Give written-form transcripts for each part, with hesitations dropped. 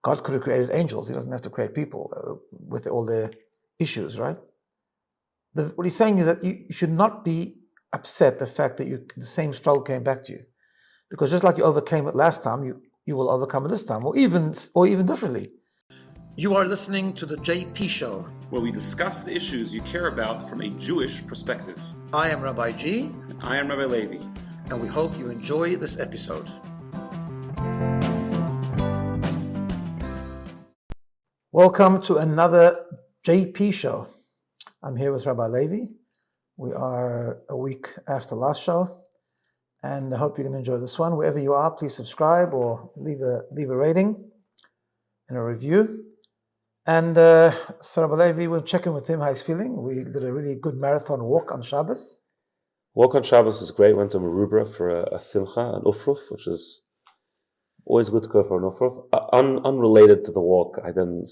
God could have created angels. He doesn't have to create people with all their issues, right? What he's saying is that you should not be upset the fact that the same struggle came back to you, because just like you overcame it last time, you will overcome it this time, or even differently. You are listening to the JP Show, where we discuss the issues you care about from a Jewish perspective. I am Rabbi G. And I am Rabbi Levi. And we hope you enjoy this episode. Welcome to another JP Show. I'm here with Rabbi Levi. We are a week after last show, and I hope you can enjoy this one. Wherever you are, please subscribe or leave a rating and a review. And so Rabbi Levi, we're checking with him how he's feeling. We did a really good marathon walk on Shabbos. Walk on Shabbos is great. Went to Merubra for a simcha, an ufruf, which is always good to go for an ufruf. Unrelated to the walk, I then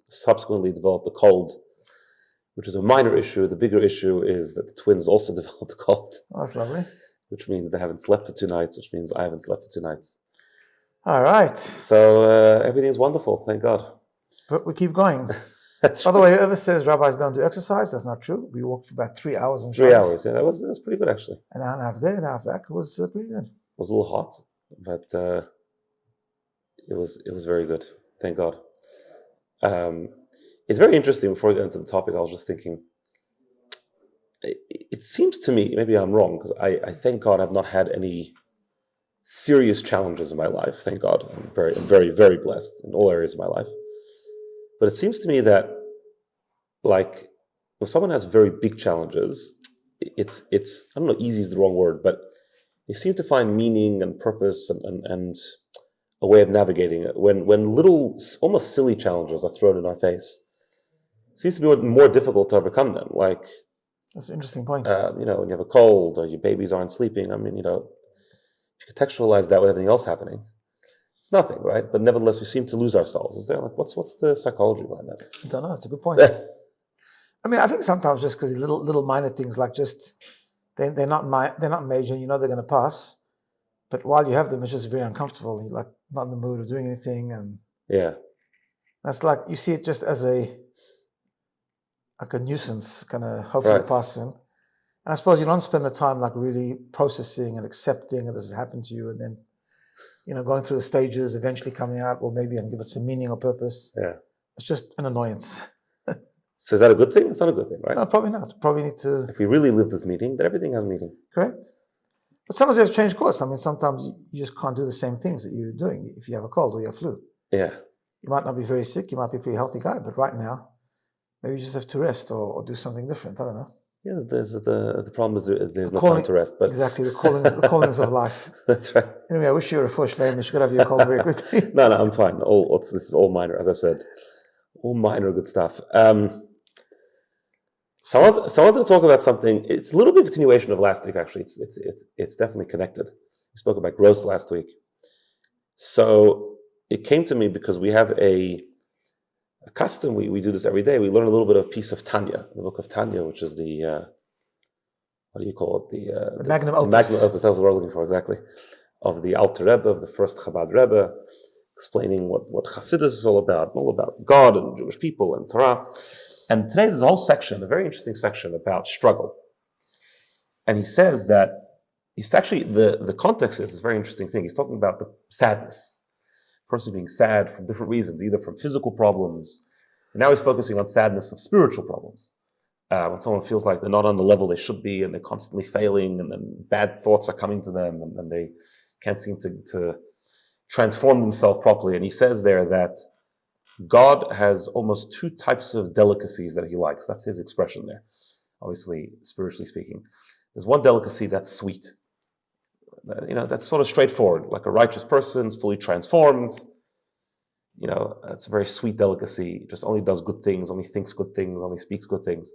subsequently developed a cold, which is a minor issue. The bigger issue is that the twins also developed a cold. Oh, that's lovely. Which means they haven't slept for 2 nights, which means I haven't slept for 2 nights. All right. So everything's wonderful, thank God. But we keep going. That's By the way, whoever says rabbis don't do exercise, that's not true. We walked for about 3 hours on 3 Shabbos. hours, yeah, that was pretty good actually. An hour and a half there, an hour and a half back. It was pretty good. It was a little hot, but it was very good, thank God. It's very interesting. Before we get into the topic, I was just thinking, it seems to me, maybe I'm wrong, because I thank God I've not had any serious challenges in my life. Thank God. I'm very, very blessed in all areas of my life. But it seems to me that, like, when someone has very big challenges, it's I don't know, easy is the wrong word, but they seem to find meaning and purpose and a way of navigating it. When little, almost silly challenges are thrown in our face, it seems to be more difficult to overcome them. Like, that's an interesting point. When you have a cold or your babies aren't sleeping, I mean, if you contextualize that with everything else happening, it's nothing, right? But nevertheless, we seem to lose ourselves. Is there what's the psychology behind that? I don't know. It's a good point. I mean, I think sometimes just because little minor things, like just they're not major. They're going to pass, but while you have them, it's just very uncomfortable. You're like not in the mood of doing anything, and yeah, that's like you see it just as a nuisance, kind of hopefully right. pass soon. And I suppose you don't spend the time like really processing and accepting that this has happened to you, and then going through the stages, eventually coming out, well, maybe I can give it some meaning or purpose. Yeah, it's just an annoyance. So is that a good thing? It's not a good thing, right? No, probably not. Probably need to. If we really lived with meaning, then everything has meaning. Correct. But sometimes we have to change course. I mean, sometimes you just can't do the same things that you're doing if you have a cold or you have flu. Yeah. You might not be very sick. You might be a pretty healthy guy, but right now, maybe you just have to rest or do something different. I don't know. Yes, the problem is there's no time to rest. But exactly, the callings of life. That's right. Anyway, I wish you were a fush lame. You should have your cold very quickly. No, I'm fine. This is all minor, as I said. All minor good stuff. So I wanted to talk about something. It's a little bit of continuation of last week, actually. It's definitely connected. We spoke about growth last week. So it came to me because we have a custom. We do this every day. We learn a little bit of a piece of Tanya, the book of Tanya, which is the, what do you call it? The magnum opus. Magnum opus, that was the word I was looking for, exactly. Of the Alter Rebbe, of the first Chabad Rebbe, explaining what Hasidus is all about God and Jewish people and Torah. And today there's a whole section, a very interesting section about struggle. And he says that, he's actually, the context is this very interesting thing. He's talking about the sadness. A person being sad for different reasons, either from physical problems, and now he's focusing on sadness of spiritual problems. When someone feels like they're not on the level they should be, and they're constantly failing, and then bad thoughts are coming to them, and they can't seem to transform themselves properly. And he says there that God has almost 2 types of delicacies that he likes. That's his expression there, obviously, spiritually speaking. There's one delicacy that's sweet. That's sort of straightforward. Like a righteous person's fully transformed. It's a very sweet delicacy. Just only does good things, only thinks good things, only speaks good things.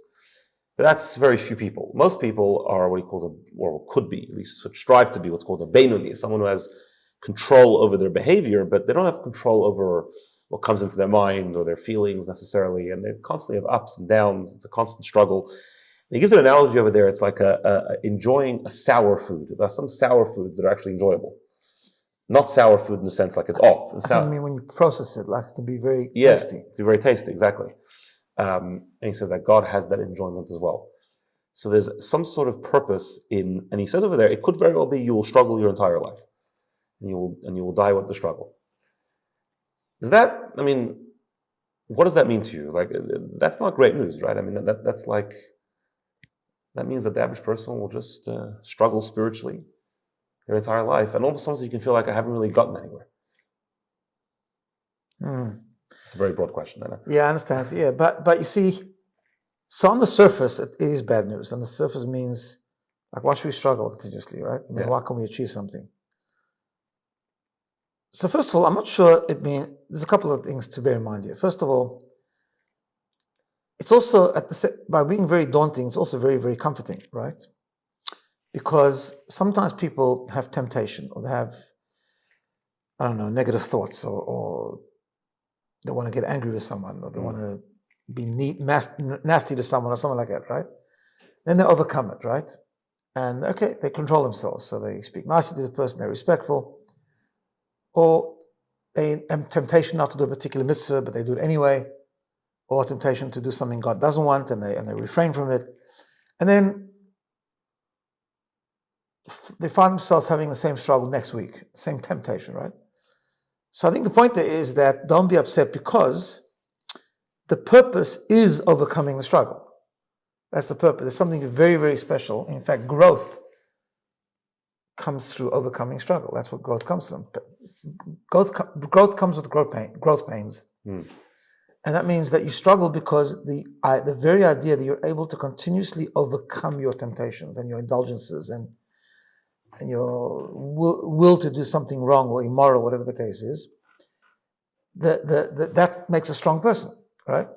But that's very few people. Most people are what he calls or could be, at least strive to be, what's called a Beinoni, someone who has control over their behavior, but they don't have control over what comes into their mind or their feelings necessarily, and they constantly have ups and downs. It's a constant struggle. And he gives an analogy over there. It's like enjoying a sour food. There are some sour foods that are actually enjoyable. not sour food in the sense like it's off. It's I mean, when you process it, like it can be very tasty. It's very tasty, exactly. And he says that God has that enjoyment as well. So there's some sort of purpose in, and he says over there, it could very well be you will struggle your entire life, and you will die with the struggle. Is that? I mean, what does that mean to you? Like, that's not great news, right? I mean, that's like, that means that the average person will just struggle spiritually their entire life, and almost sometimes you can feel like I haven't really gotten anywhere. It's a very broad question, I know. Yeah, I understand. Yeah, but you see, so on the surface, it is bad news. On the surface means, like, why should we struggle continuously, right? I mean, why can't we achieve something? So first of all, I'm not sure it means, there's a couple of things to bear in mind here. First of all, it's also, by being very daunting, it's also very, very comforting, right? Because sometimes people have temptation, or they have, I don't know, negative thoughts, or they want to get angry with someone, or they want to be nasty to someone, or something like that, right? Then they overcome it, right? And okay, they control themselves, so they speak nicely to the person, they're respectful, or they have temptation not to do a particular mitzvah, but they do it anyway, or temptation to do something God doesn't want, and they refrain from it, and then they find themselves having the same struggle next week, same temptation, right? So I think the point there is that don't be upset, because the purpose is overcoming the struggle. That's the purpose. There's something very, very special. In fact, growth comes through overcoming struggle. That's what growth comes from. Growth comes with growth pains. And that means that you struggle because the very idea that you're able to continuously overcome your temptations and your indulgences and your will to do something wrong or immoral, whatever the case is, that makes a strong person, right?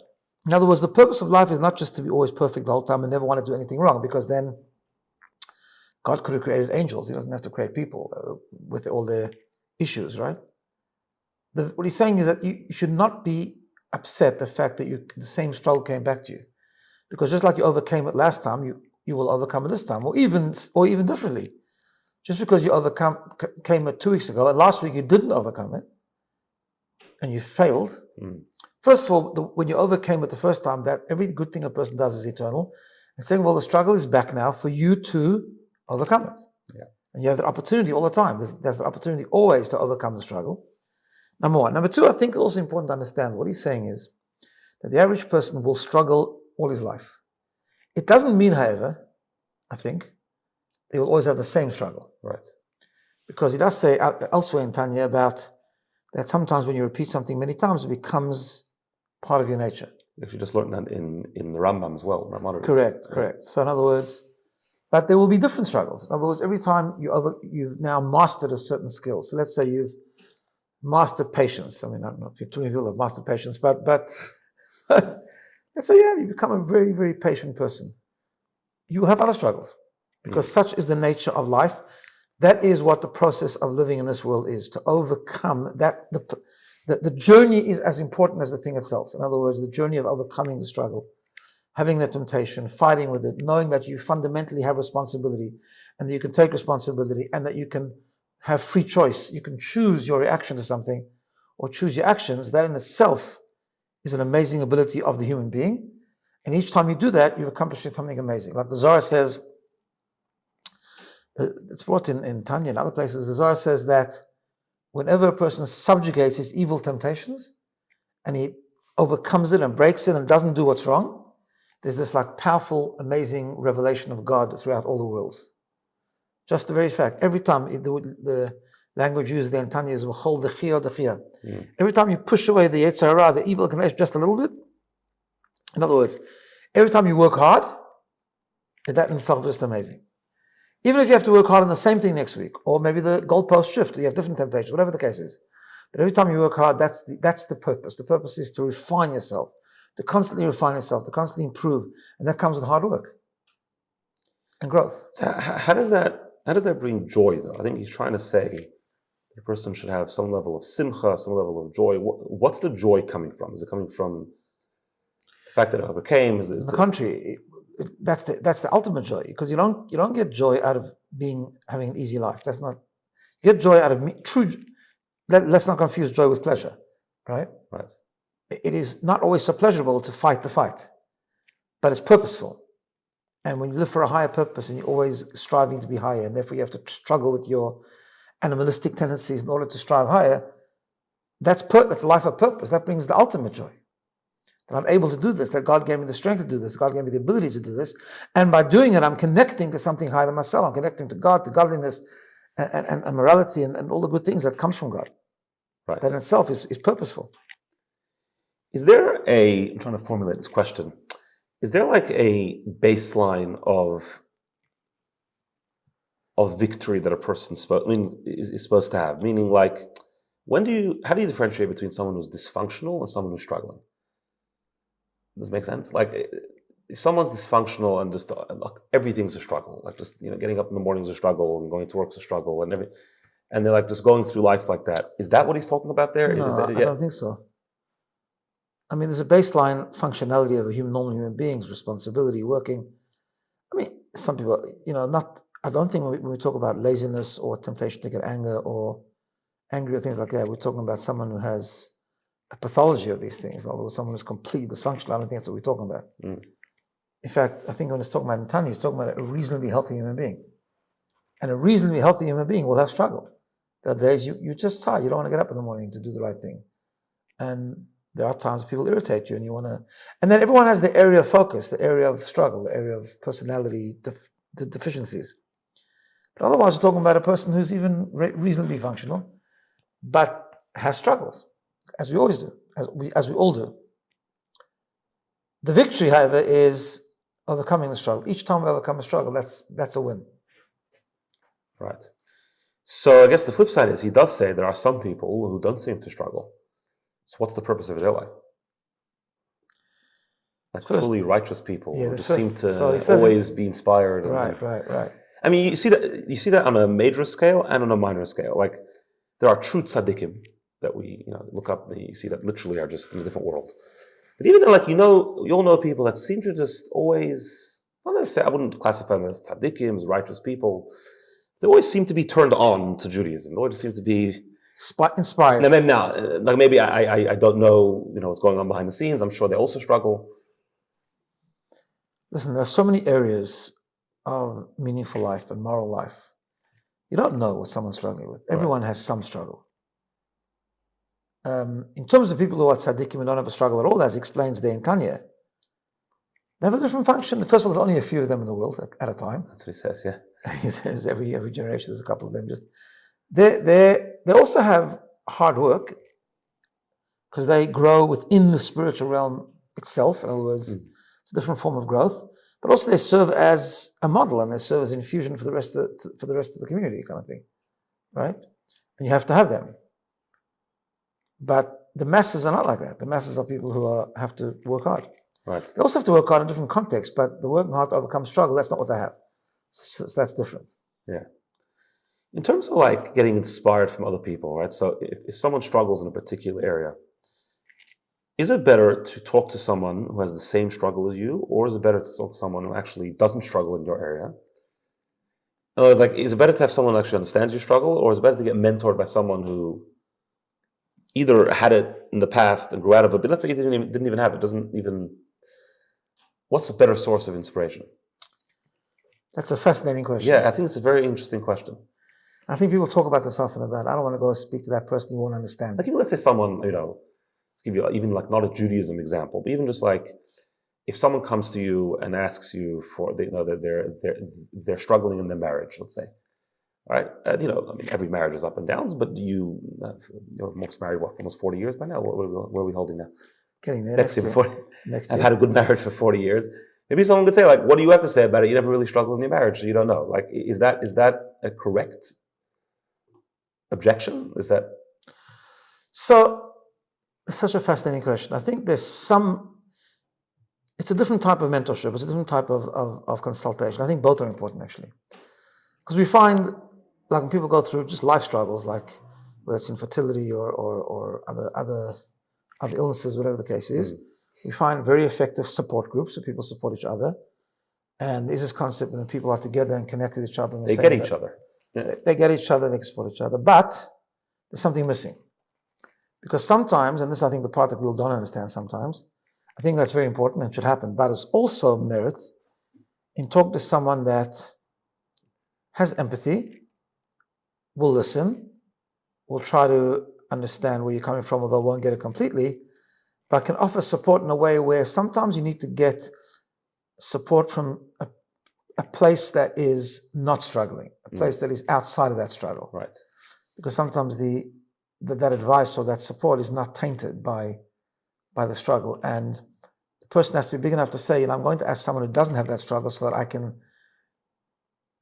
In other words, the purpose of life is not just to be always perfect the whole time and never want to do anything wrong, because then God could have created angels. He doesn't have to create people with all their issues, right? What he's saying is that you should not be upset the fact that the same struggle came back to you, because just like you overcame it last time, you will overcome it this time, or even differently. Just because you came it 2 weeks ago, and last week you didn't overcome it, and you failed. First of all, when you overcame it the first time, that every good thing a person does is eternal. And second of all, the struggle is back now for you to overcome it. Yeah. And you have the opportunity all the time. There's the opportunity always to overcome the struggle. Number one. Number two, I think it's also important to understand what he's saying is that the average person will struggle all his life. It doesn't mean, however, I think, they will always have the same struggle. Right. Because he does say elsewhere in Tanya about that sometimes when you repeat something many times, it becomes part of your nature. You actually just learned that in the Rambam as well. Correct. So in other words, but there will be different struggles. In other words, every time you've now mastered a certain skill. So let's say you've mastered patience. I mean, I don't know if too many people have mastered patience, but let's say you become a very, very patient person. You will have other struggles, because such is the nature of life. That is what the process of living in this world is, to overcome that. The journey is as important as the thing itself. In other words, the journey of overcoming the struggle, having the temptation, fighting with it, knowing that you fundamentally have responsibility and that you can take responsibility and that you can have free choice. You can choose your reaction to something or choose your actions. That in itself is an amazing ability of the human being. And each time you do that, you've accomplished something amazing. Like the Zohar says, it's brought in Tanya and other places, the Zohar says that whenever a person subjugates his evil temptations and he overcomes it and breaks it and doesn't do what's wrong, there's this like powerful, amazing revelation of God throughout all the worlds. Just the very fact. Every time, the language used there in Tanya is hold the chiyah. Every time you push away the Yetzer Hara, the evil inclination, just a little bit. In other words, every time you work hard, that in itself is just amazing. Even if you have to work hard on the same thing next week, or maybe the goalpost shift, you have different temptations, whatever the case is. But every time you work hard, that's the purpose. The purpose is to refine yourself, to constantly refine yourself, to constantly improve. And that comes with hard work and growth. So how does that bring joy, though? I think he's trying to say the person should have some level of simcha, some level of joy. What's the joy coming from? Is it coming from the fact that it overcame? Is the contrary. That's the ultimate joy, because you don't get joy out of having an easy life. That's not. Get joy out of let's not confuse joy with pleasure, right? Right. It is not always so pleasurable to fight the fight, but it's purposeful. And when you live for a higher purpose and you're always striving to be higher, and therefore you have to struggle with your animalistic tendencies in order to strive higher, that's a life of purpose. That brings the ultimate joy. That I'm able to do this, that God gave me the strength to do this, God gave me the ability to do this. And by doing it, I'm connecting to something higher than myself. I'm connecting to God, to godliness, and morality, and all the good things that comes from God. Right. That in itself is purposeful. I'm trying to formulate this question. Is there like a baseline of victory that a person is supposed to have? Meaning, like, how do you differentiate between someone who's dysfunctional and someone who's struggling? Does it make sense? Like, if someone's dysfunctional and just everything's a struggle, like just getting up in the morning is a struggle and going to work is a struggle and they're like just going through life like that. Is that what he's talking about there? No, I don't think so. I mean, there's a baseline functionality of normal human beings, responsibility, working. I mean, some people, I don't think when we talk about laziness or temptation to get angry or things like that, we're talking about someone who has a pathology of these things. In other words, someone who's completely dysfunctional. I don't think that's what we're talking about. Mm. In fact, I think when he's talking about Netanya, he's talking about a reasonably healthy human being. And a reasonably healthy human being will have struggle. There are days you're just tired. You don't want to get up in the morning to do the right thing. And there are times people irritate you and you want to... And then everyone has the area of focus, the area of struggle, the area of personality, the deficiencies. But otherwise, we're talking about a person who's even reasonably functional, but has struggles, as we always do, as we all do. The victory, however, is overcoming the struggle. Each time we overcome a struggle, that's a win. Right. So I guess the flip side is he does say there are some people who don't seem to struggle. So what's the purpose of their life? Like truly righteous people who just seem to always be inspired. Right. I mean, you see that on a major scale and on a minor scale. Like there are true tzaddikim that we look up. You see that literally are just in a different world. But even then, you all know people that seem to just always, not necessarily, I wouldn't classify them as tzaddikim, as righteous people. They always seem to be turned on to Judaism. They always seem to be inspired. Now, maybe I don't know what's going on behind the scenes. I'm sure they also struggle. Listen, there are so many areas of meaningful life and moral life. You don't know what someone's struggling with. Everyone has some struggle. In terms of people who are tzaddikim and don't have a struggle at all, as explains there in Tanya, they have a different function. First of all, there's only a few of them in the world at a time. That's what he says, yeah. He says every generation there's a couple of them. They also have hard work because they grow within the spiritual realm itself. In other words, it's a different form of growth. But also they serve as a model and they serve as infusion for the rest of the community, kind of thing, right? And you have to have them. But the masses are not like that. The masses are people who have to work hard. Right. They also have to work hard in different contexts, but the working hard to overcome struggle, that's not what they have. So that's different. Yeah. In terms of getting inspired from other people, right? So if someone struggles in a particular area, is it better to talk to someone who has the same struggle as you, or is it better to talk to someone who actually doesn't struggle in your area? Is it better to have someone who actually understands your struggle, or is it better to get mentored by someone who either had it in the past and grew out of it, but let's say he didn't even have it, what's a better source of inspiration? That's a fascinating question. Yeah, I think it's a very interesting question. I think people talk about this often about, I don't want to go speak to that person, you won't understand. Even let's say someone, let's give you even not a Judaism example, but even just if someone comes to you and asks you for, they're struggling in their marriage, let's say, right? Every marriage is up and downs, but you're most married, almost 40 years by now? Where are we holding now? Getting there. Next year. I've had a good marriage for 40 years. Maybe someone could say, what do you have to say about it? You never really struggled in your marriage, so you don't know. Is that a correct objection? Is that... So, it's such a fascinating question. I think it's a different type of mentorship. It's a different type of consultation. I think both are important, actually. Because we find, when people go through just life struggles, whether it's infertility or other illnesses, whatever the case is, we find very effective support groups where people support each other. And there's this concept when people are together and connect with each other. They get each other. They get each other, they support each other. But there's something missing. Because sometimes, and this is I think the part that people don't understand sometimes, I think that's very important and should happen, but it's also merit in talking to someone that has empathy, will listen, will try to understand where you're coming from, although won't get it completely, but can offer support in a way where sometimes you need to get support from a place that is not struggling, a place that is outside of that struggle. Right. Because sometimes that advice or that support is not tainted by the struggle. And the person has to be big enough to say, I'm going to ask someone who doesn't have that struggle so that I can,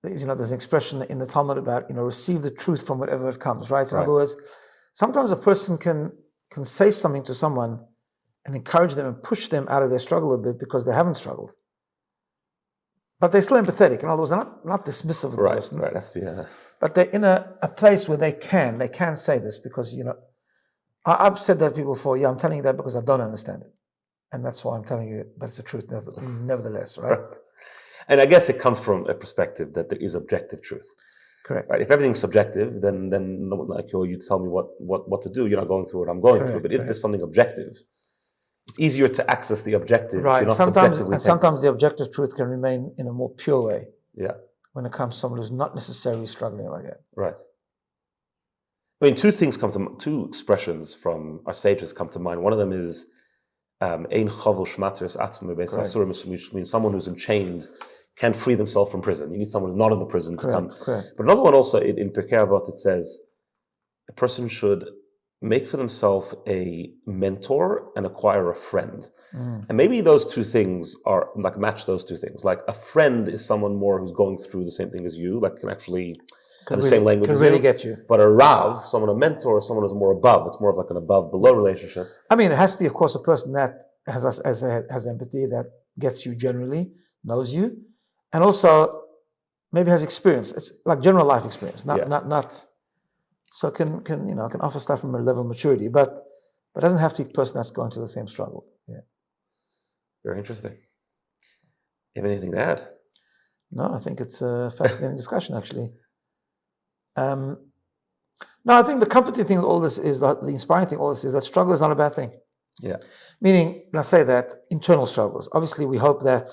there's an expression in the Talmud about, receive the truth from whatever it comes, right? So in other words, sometimes a person can say something to someone and encourage them and push them out of their struggle a bit because they haven't struggled. But they're still empathetic. In other words, they're not dismissive of the person. Right, that's yeah. But they're in a place where they can say this because, I've said that to people before, I'm telling you that because I don't understand it. And that's why I'm telling you, but it's the truth nevertheless, right? And I guess it comes from a perspective that there is objective truth. Correct. Right? If everything's subjective, then no one like you tell me what to do. You're not going through what I'm going through. But if there's something objective, it's easier to access the objective. Right. You're not subjectively sometimes the objective truth can remain in a more pure way. Yeah. When it comes to someone who's not necessarily struggling like that. Right. I mean, two expressions from our sages come to mind. One of them is Ein Chavul Shmateres Atzmo Beis Asur, which means someone who's enchained can't free themselves from prison. You need someone who's not in the prison to come. Correct. But another one also in Pirkei Avot, it says a person should make for themselves a mentor and acquire a friend. And maybe those two things are like match those two things. Like a friend is someone more who's going through the same thing as you, like can actually have the same language as you. Can really get you. But a Rav, someone a mentor, someone who's more above. It's more of like an above-below relationship. I mean, it has to be, of course, a person that has empathy, that gets you generally, knows you, and also maybe has experience. It's like general life experience, not. So can offer stuff from a level of maturity, but it doesn't have to be a person that's going through the same struggle. Yeah. Very interesting. You have anything to add? No, I think it's a fascinating discussion, actually. No, I think the comforting thing with all this is the inspiring thing. All this is that struggle is not a bad thing. Yeah. Meaning, when I say that, internal struggles. Obviously, we hope that,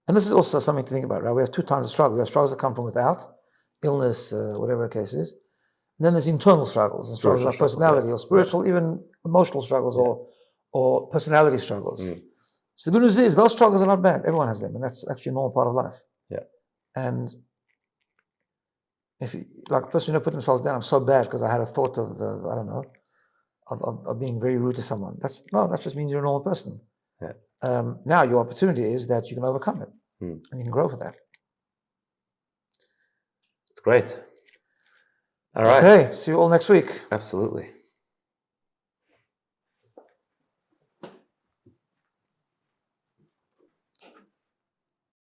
and this is also something to think about, right? We have two kinds of struggle. We have struggles that come from without, illness, whatever the case is. And then there's internal struggles, struggles of personality or spiritual, even emotional struggles or personality struggles. So the good news is those struggles are not bad. Everyone has them, and that's actually a normal part of life. Yeah. And if you, like a person put themselves down, I'm so bad because I had a thought of of being very rude to someone. That just means you're a normal person. Yeah. Now your opportunity is that you can overcome it and you can grow with that. It's great. All right. Okay, see you all next week. Absolutely.